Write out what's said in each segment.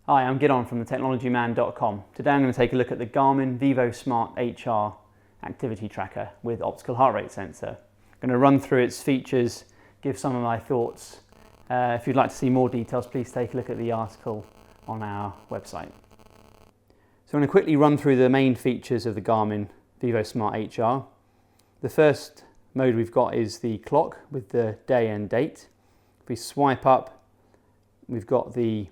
Hi, I'm Gidon from thetechnologyman.com. Today I'm going to take a look at the Garmin vivosmart HR activity tracker with optical heart rate sensor. I'm going to run through its features, give some of my thoughts. If you'd like to see more details, please take a look at the article on our website. So I'm going to quickly run through the main features of the Garmin vivosmart HR. The first mode we've got is the clock with the day and date. If we swipe up, we've got the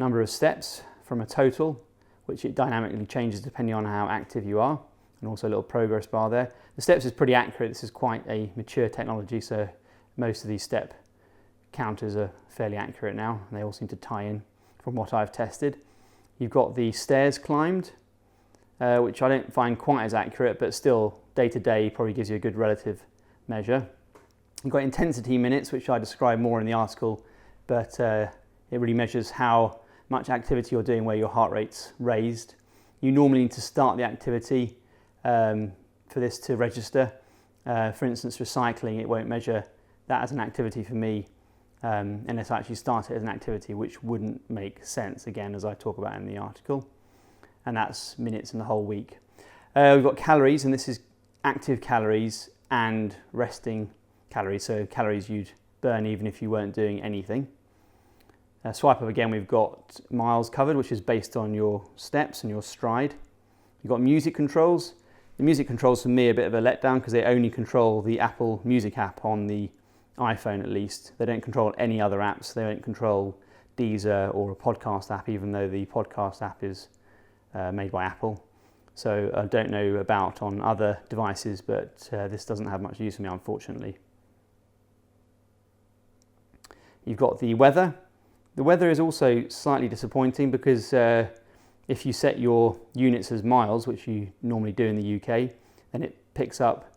number of steps from a total, which it dynamically changes depending on how active you are, and also a little progress bar there. The steps is pretty accurate. This is quite a mature technology, so most of these step counters are fairly accurate now, and they all seem to tie in from what I've tested. You've got the stairs climbed, which I don't find quite as accurate, but still day to day probably gives you a good relative measure. You've got intensity minutes, which I describe more in the article, but it really measures how much activity you're doing where your heart rate's raised. You normally need to start the activity for this to register. For instance, recycling, it won't measure that as an activity for me unless I actually start it as an activity, which wouldn't make sense, again, as I talk about in the article. And that's minutes in the whole week. We've got calories, and this is active calories and resting calories, so calories you'd burn even if you weren't doing anything. Swipe up again, we've got miles covered, which is based on your steps and your stride. You've got music controls. The music controls for me are a bit of a letdown because they only control the Apple Music app on the iPhone at least. They don't control any other apps. They don't control Deezer or a podcast app, even though the podcast app is made by Apple. So I don't know about on other devices, but this doesn't have much use for me, unfortunately. You've got the weather. The weather is also slightly disappointing because if you set your units as miles, which you normally do in the UK, then it picks up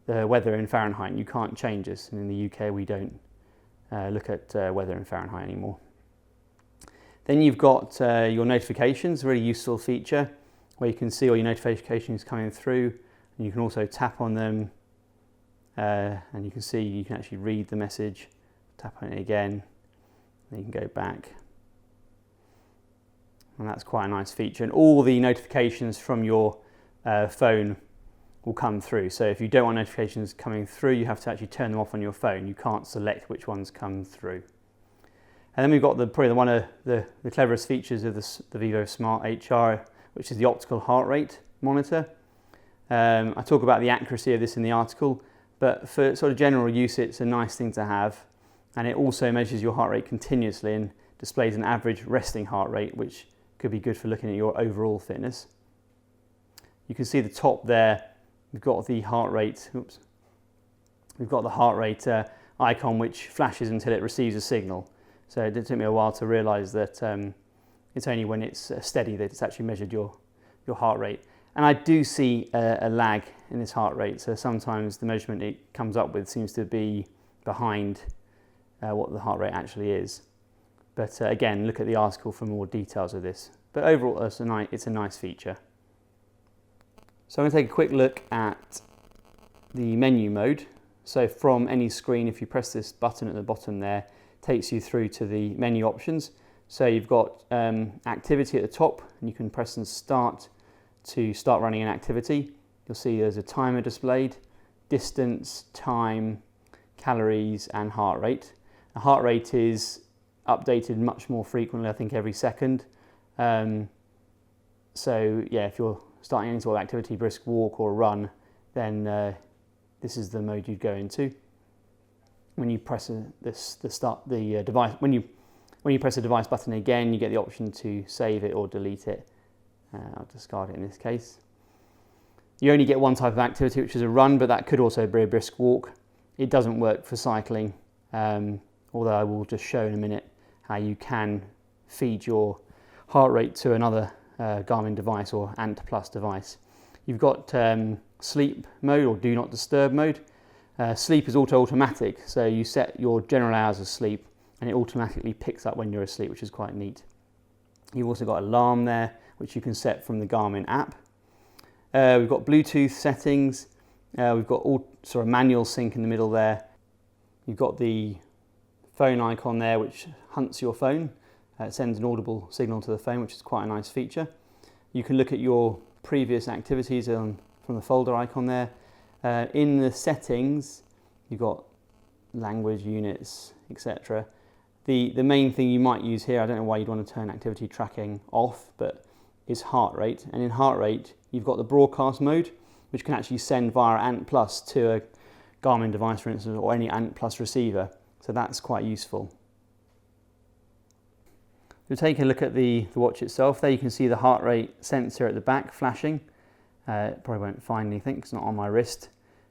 the weather in Fahrenheit, and you can't change this. And in the UK, we don't look at weather in Fahrenheit anymore. Then you've got your notifications, a really useful feature where you can see all your notifications coming through, and you can also tap on them and you can see, you can actually read the message, tap on it again. Then you can go back, and that's quite a nice feature. And all the notifications from your phone will come through. So if you don't want notifications coming through, you have to actually turn them off on your phone. You can't select which ones come through. And then we've got probably one of the cleverest features of the vivosmart HR, which is the optical heart rate monitor. I talk about the accuracy of this in the article, but for sort of general use, it's a nice thing to have. And it also measures your heart rate continuously and displays an average resting heart rate, which could be good for looking at your overall fitness. You can see the top there, we've got the heart rate, we've got the heart rate icon, which flashes until it receives a signal. So it did take me a while to realise that it's only when it's steady that it's actually measured your heart rate. And I do see a lag in this heart rate, so sometimes the measurement it comes up with seems to be behind what the heart rate actually is. But again, look at the article for more details of this. But overall, it's a nice feature. So I'm going to take a quick look at the menu mode. So from any screen, if you press this button at the bottom there, it takes you through to the menu options. So you've got activity at the top, and you can press and start to start running an activity. You'll see there's a timer displayed, distance, time, calories, and heart rate. The heart rate is updated much more frequently, I think every second. So yeah, if you're starting any sort of activity, brisk walk or run, then this is the mode you'd go into. When you press the device, when you press the device button again, you get the option to save it or delete it. I'll discard it in this case. You only get one type of activity, which is a run, but that could also be a brisk walk. It doesn't work for cycling. Although I will just show in a minute how you can feed your heart rate to another Garmin device or Ant Plus device. You've got sleep mode or do not disturb mode. Sleep is automatic, so you set your general hours of sleep and it automatically picks up when you're asleep, which is quite neat. You've also got alarm there, which you can set from the Garmin app. We've got Bluetooth settings. We've got manual sync in the middle there. You've got the phone icon there which hunts your phone. It sends an audible signal to the phone, which is quite a nice feature. You can look at your previous activities from the folder icon there. In the settings, you've got language, units, etc. The main thing you might use here, I don't know why you'd want to turn activity tracking off, but is heart rate. And in heart rate, you've got the broadcast mode, which can actually send via ANT+ to a Garmin device, for instance, or any ANT+ receiver. So that's quite useful. We'll take a look at the watch itself. There you can see the heart rate sensor at the back flashing. Probably won't find anything, it's not on my wrist,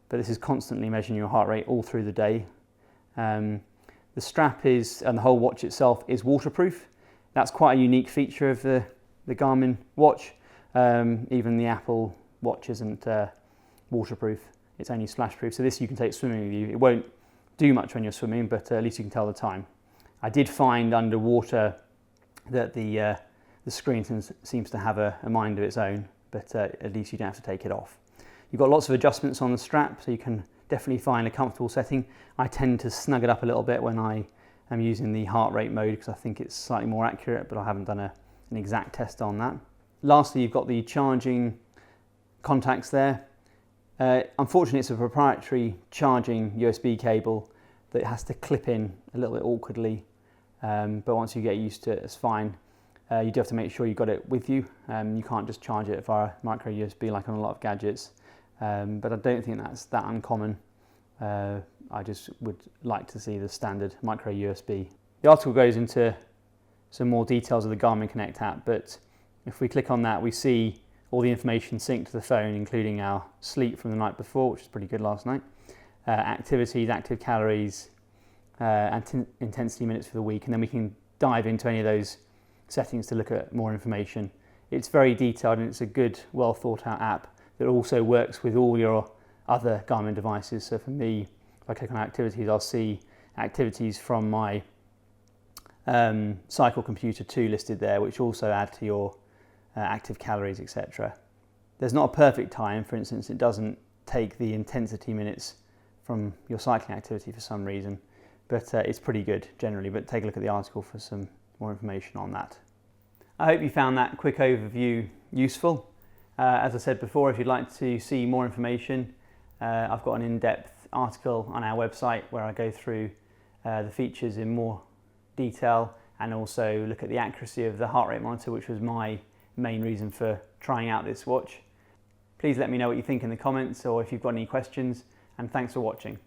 but this is constantly measuring your heart rate all through the day. The strap is, and the whole watch itself is waterproof. That's quite a unique feature of the Garmin watch. Even the Apple watch isn't waterproof, it's only splash proof. So this you can take swimming with you. It won't do much when you're swimming, but at least you can tell the time. I did find underwater that the screen seems to have a mind of its own, but at least you don't have to take it off. You've got lots of adjustments on the strap, so you can definitely find a comfortable setting. I tend to snug it up a little bit when I am using the heart rate mode because I think it's slightly more accurate, but I haven't done an exact test on that. Lastly, you've got the charging contacts there. Unfortunately, it's a proprietary charging USB cable that has to clip in a little bit awkwardly, but once you get used to it, it's fine. You do have to make sure you've got it with you. You can't just charge it via micro USB like on a lot of gadgets, but I don't think that's that uncommon. I just would like to see the standard micro USB. The article goes into some more details of the Garmin Connect app, but if we click on that, we see all the information synced to the phone, including our sleep from the night before, which was pretty good last night, activities, active calories, and intensity minutes for the week, and then we can dive into any of those settings to look at more information. It's very detailed and it's a good, well thought out app that also works with all your other Garmin devices. So for me, if I click on activities, I'll see activities from my Cycle Computer 2 listed there, which also add to your active calories, etc. There's not a perfect time. For instance, it doesn't take the intensity minutes from your cycling activity for some reason, but it's pretty good generally. But take a look at the article for some more information on that. I hope you found that quick overview useful. As I said before, if you'd like to see more information, I've got an in-depth article on our website where I go through the features in more detail and also look at the accuracy of the heart rate monitor, which was my main reason for trying out this watch. Please let me know what you think in the comments or if you've got any questions, and thanks for watching.